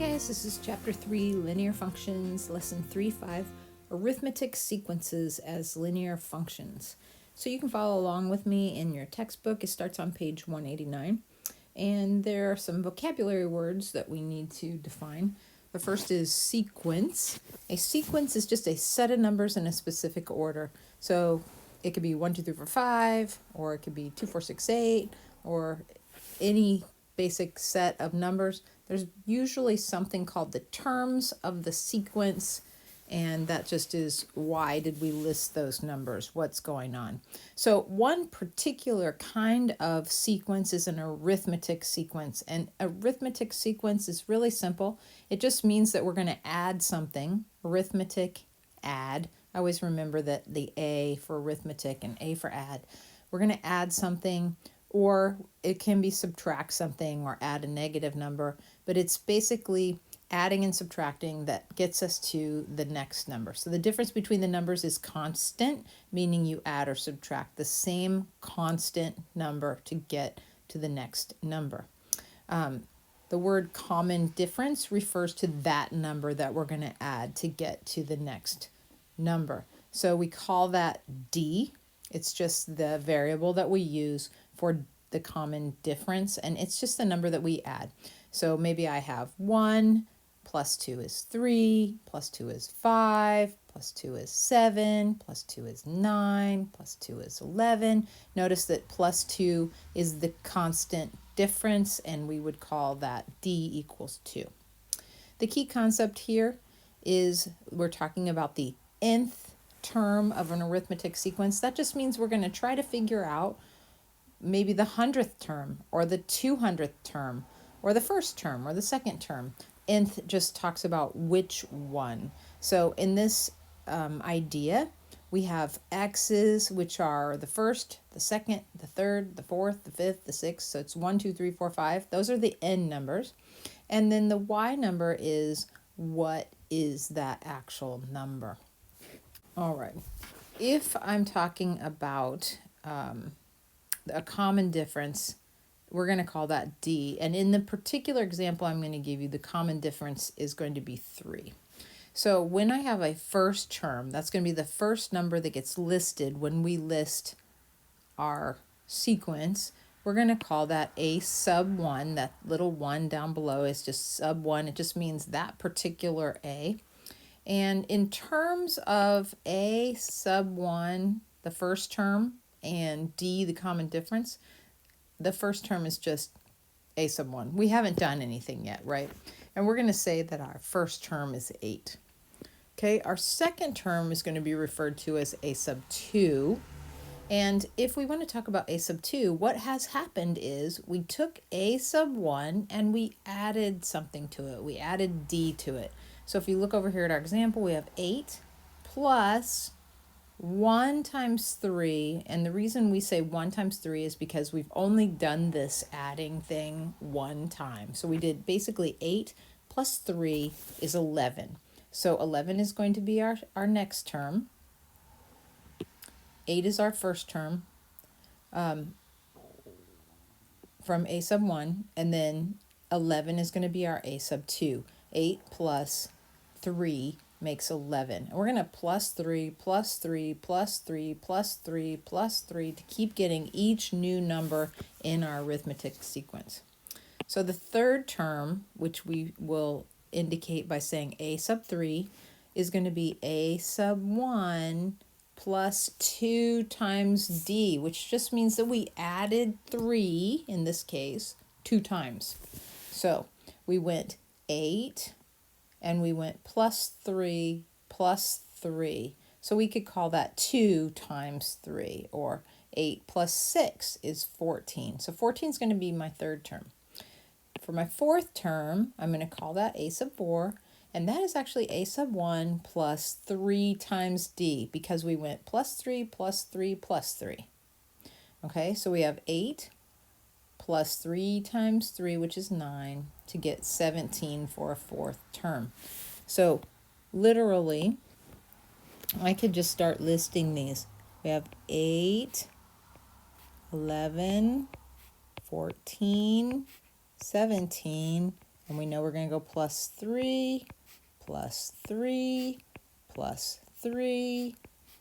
guys, this is Chapter 3, Linear Functions, Lesson 3.5, Arithmetic Sequences as Linear Functions. So you can follow along with me in your textbook. It starts on page 189, and there are some vocabulary words that we need to define. The first is sequence. A sequence is just a set of numbers in a specific order. So it could be 1, 2, 3, 4, 5, or it could be 2, 4, 6, 8, or any basic set of numbers. There's usually something called the terms of the sequence, and that just is why did we list those numbers, what's going on. So one particular kind of sequence is an arithmetic sequence, and arithmetic sequence is really simple. It just means that we're going to add something, arithmetic, add. I always remember that the A for arithmetic and A for add. We're going to add something, or it can be subtract something or add a negative number, but it's basically adding and subtracting that gets us to the next number. So the difference between the numbers is constant, meaning you add or subtract the same constant number to get to the next number. The word common difference refers to that number that we're going to add to get to the next number. So we call that D. It's just the variable that we use for the common difference, and it's just the number that we add. So maybe I have 1 plus 2 is 3, plus 2 is 5, plus 2 is 7, plus 2 is 9, plus 2 is 11. Notice that plus 2 is the constant difference, and we would call that D equals 2. The key concept here is we're talking about the nth term of an arithmetic sequence. That just means we're going to try to figure out maybe the 100th term or the 200th term or the first term or the second term. Nth just talks about which one. So in this idea, we have x's, which are the first, the second, the third, the fourth, the fifth, the sixth. So it's 1, 2, 3, 4, 5. Those are the n numbers. And then the y number is what is that actual number. All right. If I'm talking about a common difference, we're going to call that D. And in the particular example I'm going to give you, the common difference is going to be 3. So when I have a first term, that's going to be the first number that gets listed when we list our sequence. We're going to call that a sub 1. That little 1 down below is just sub 1. It just means that particular A. And in terms of a sub 1, the first term, and D, the common difference, the first term is just a sub 1. We haven't done anything yet, right? And we're going to say that our first term is 8. Okay, our second term is going to be referred to as a sub 2. And if we want to talk about a sub 2, what has happened is we took a sub 1 and we added something to it. We added D to it. So if you look over here at our example, we have 8 plus 1 times 3, and the reason we say 1 times 3 is because we've only done this adding thing one time. So we did basically 8 plus 3 is 11. So 11 is going to be our next term. 8 is our first term from a sub 1, and then 11 is going to be our a sub 2. 8 plus 3 makes 11. And we're going to plus 3, plus 3, plus 3, plus 3, plus 3 to keep getting each new number in our arithmetic sequence. So the third term, which we will indicate by saying a sub 3, is going to be a sub 1 plus 2 times D, which just means that we added 3, in this case, 2 times. So we went 8, and we went plus 3, plus 3. So we could call that 2 times 3, or 8 plus 6 is 14. So 14 is going to be my third term. For my fourth term, I'm going to call that a sub 4, and that is actually a sub 1 plus 3 times D, because we went plus 3, plus 3, plus 3. Okay, so we have 8 plus 3 times 3, which is 9, to get 17 for a fourth term. So literally, I could just start listing these. We have 8, 11, 14, 17, And we know we're going to go plus 3, plus 3, plus 3,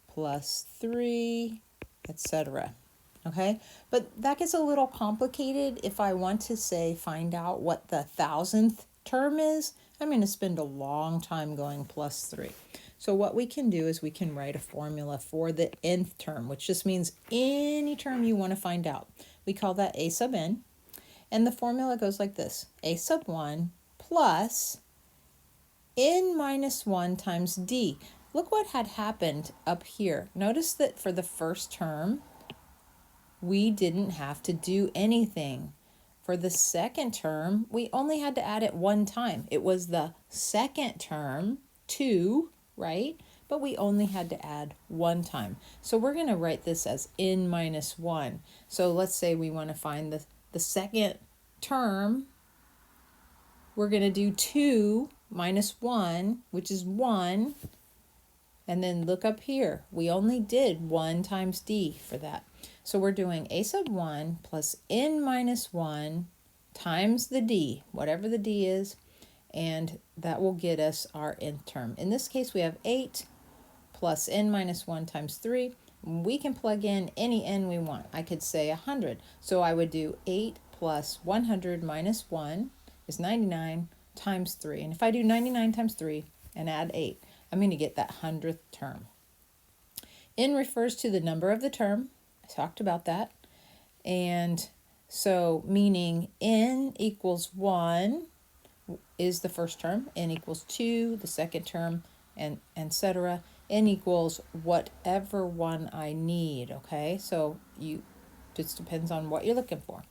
plus 3, etc. Okay, but that gets a little complicated. If I want to say find out what the 1,000th term is, I'm going to spend a long time going plus 3. So what we can do is we can write a formula for the nth term, which just means any term you want to find out. We call that a sub n, and the formula goes like this: a sub 1 plus n minus 1 times d. Look what had happened up here. Notice that for the first term, we didn't have to do anything. For the second term, we only had to add it one time. It was the second term, 2, right? But we only had to add one time. So we're going to write this as n minus 1. So let's say we want to find the second term. We're going to do 2 minus 1, which is 1. And then look up here. We only did 1 times d for that. So we're doing a sub 1 plus n minus 1 times the d, whatever the d is, and that will get us our nth term. In this case, we have 8 plus n minus 1 times 3. We can plug in any n we want. I could say 100. So I would do 8 plus 100 minus 1 is 99 times 3. And if I do 99 times 3 and add 8, I'm going to get that 100th term. N refers to the number of the term. I talked about that. And so meaning n equals 1 is the first term, n equals 2 the second term, and etc. N equals whatever one I need, okay? So just depends on what you're looking for.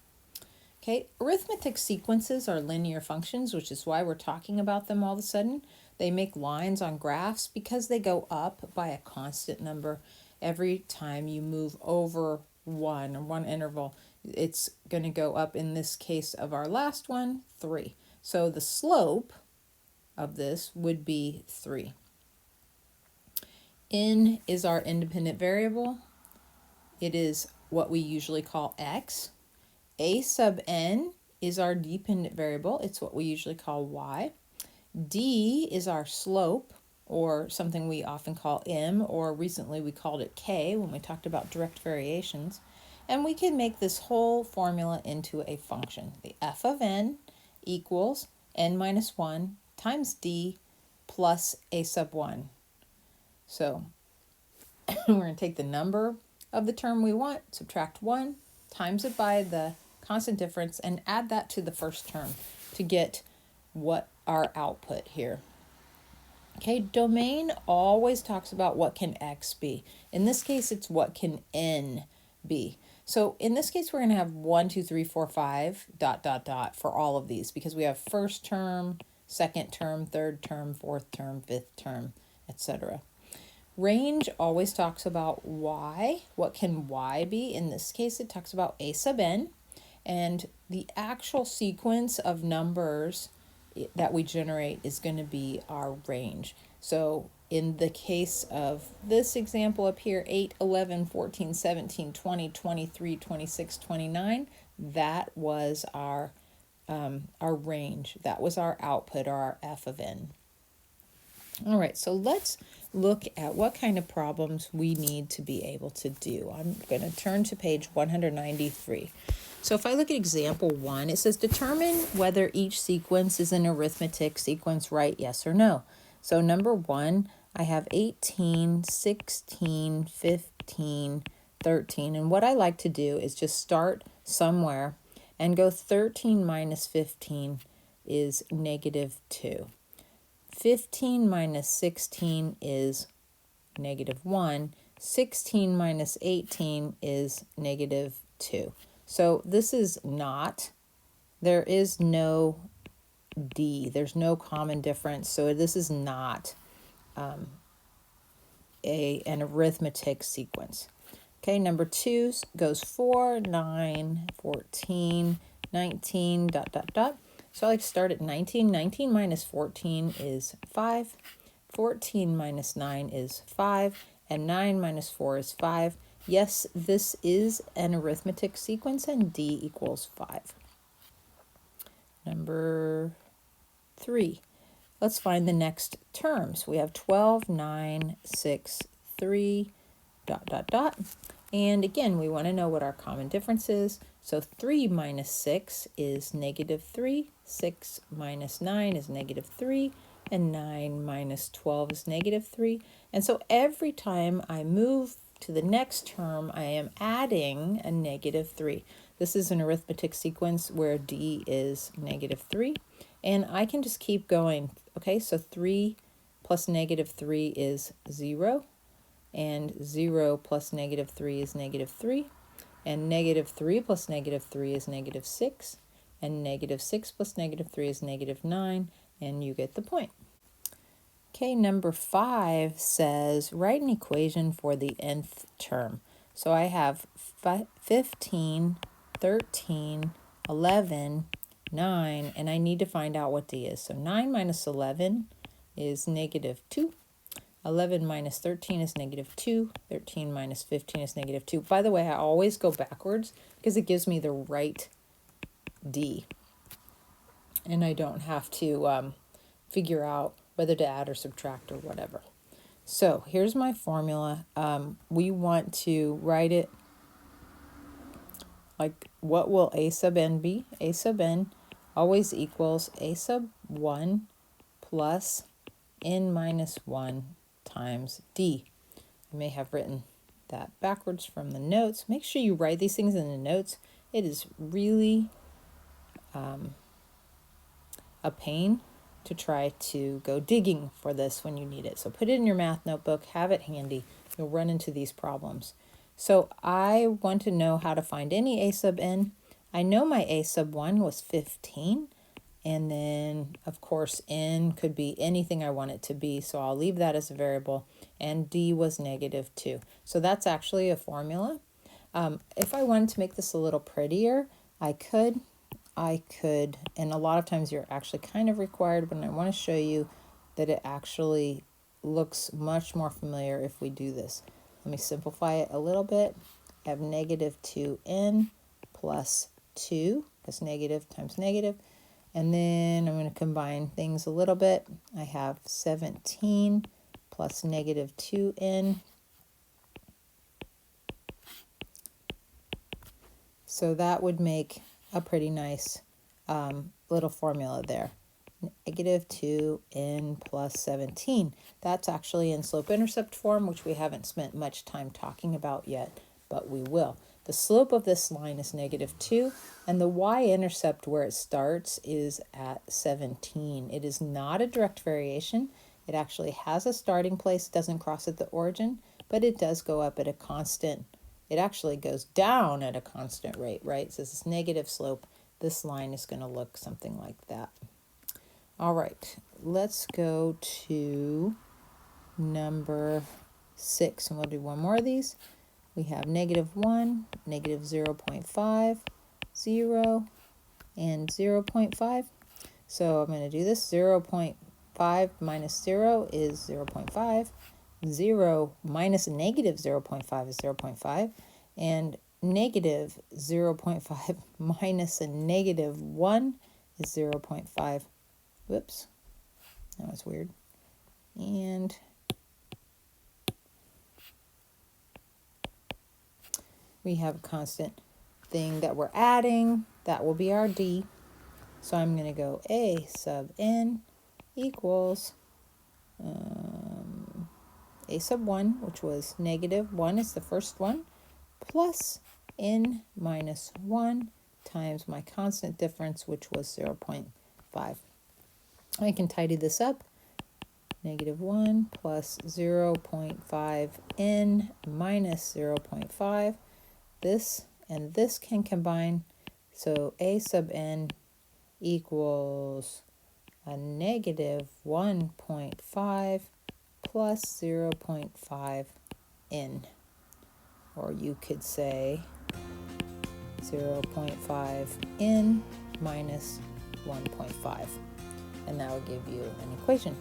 Okay, arithmetic sequences are linear functions, which is why we're talking about them all of a sudden. They make lines on graphs because they go up by a constant number every time you move over one interval. It's going to go up, in this case of our last one, 3. So the slope of this would be 3. N is our independent variable. It is what we usually call x. A sub n is our dependent variable. It's what we usually call y. D is our slope, or something we often call m, or recently we called it k when we talked about direct variations. And we can make this whole formula into a function. The f of n equals n minus 1 times d plus a sub 1. So we're going to take the number of the term we want, subtract 1, times it by the constant difference, and add that to the first term to get what our output here. Okay, domain always talks about what can x be. In this case, it's what can n be. So in this case, we're going to have 1, 2, 3, 4, 5, ... for all of these, because we have first term, second term, third term, fourth term, fifth term, etc. Range always talks about y. What can y be? In this case, it talks about a sub n, and the actual sequence of numbers that we generate is going to be our range. So in the case of this example up here, 8, 11, 14, 17, 20, 23, 26, 29, that was our range. That was our output, or our f of n. All right, so let's look at what kind of problems we need to be able to do. I'm going to turn to page 193. So if I look at example 1, it says determine whether each sequence is an arithmetic sequence, right? Yes or no. So number 1, I have 18, 16, 15, 13. And what I like to do is just start somewhere and go 13 minus 15 is negative 2. 15 minus 16 is negative 1. 16 minus 18 is negative 2. So this is not, there is no D, there's no common difference. So this is not an arithmetic sequence. Okay, number 2 goes 4, 9, 14, 19, ... So I like to start at 19. 19 minus 14 is 5. 14 minus 9 is 5. And 9 minus 4 is 5. Yes, this is an arithmetic sequence, and D equals 5. Number 3. Let's find the next terms. We have 12, 9, 6, 3, dot, dot, dot. And again, we want to know what our common difference is. So 3 minus 6 is negative 3. 6 minus 9 is negative 3. And 9 minus 12 is negative 3. And so every time I move to the next term, I am adding a negative 3. This is an arithmetic sequence where D is negative 3. And I can just keep going. Okay, so 3 plus negative 3 is 0. And 0 plus negative 3 is negative 3. And negative 3 plus negative 3 is negative 6. And negative 6 plus negative 3 is negative 9. And you get the point. Okay, number 5 says, write an equation for the nth term. So I have 15, 13, 11, 9, and I need to find out what D is. So 9 minus 11 is negative 2. 11 minus 13 is negative 2. 13 minus 15 is negative 2. By the way, I always go backwards because it gives me the right D. And I don't have to figure out whether to add or subtract or whatever. So here's my formula. We want to write it like, what will A sub n be? A sub n always equals A sub 1 plus n minus 1 times D. I may have written that backwards from the notes. Make sure you write these things in the notes. It is really a pain to try to go digging for this when you need it. So put it in your math notebook, have it handy. You'll run into these problems. So I want to know how to find any A sub n. I know my A sub 1 was 15. And then, of course, n could be anything I want it to be. So I'll leave that as a variable. And D was negative 2. So that's actually a formula. If I wanted to make this a little prettier, I could, and a lot of times you're actually kind of required, but I want to show you that it actually looks much more familiar if we do this. Let me simplify it a little bit. I have negative 2n plus 2, that's negative times negative. And then I'm going to combine things a little bit. I have 17 plus negative 2n. So that would make a pretty nice little formula there. Negative 2n plus 17. That's actually in slope-intercept form, which we haven't spent much time talking about yet, but we will. The slope of this line is negative 2, and the y-intercept where it starts is at 17. It is not a direct variation. It actually has a starting place, doesn't cross at the origin, but it does go up at a constant. It actually goes down at a constant rate, right? So this negative slope, this line is going to look something like that. All right, let's go to number 6, and we'll do one more of these. We have negative 1, negative 0.5, 0, and 0.5. So I'm going to do this. 0.5 minus 0 is 0.5. 0 minus negative 0.5 is 0.5. And negative 0.5 minus a negative 1 is 0.5. Whoops. That was weird. And we have a constant thing that we're adding. That will be our D. So I'm going to go A sub n equals A sub 1, which was negative 1 is the first one, plus n minus 1 times my constant difference, which was 0.5. I can tidy this up. Negative 1 plus 0.5 n minus 0.5. This and this can combine, so A sub n equals a negative 1.5 plus 0.5 n, or you could say 0.5 n minus 1.5, and that will give you an equation.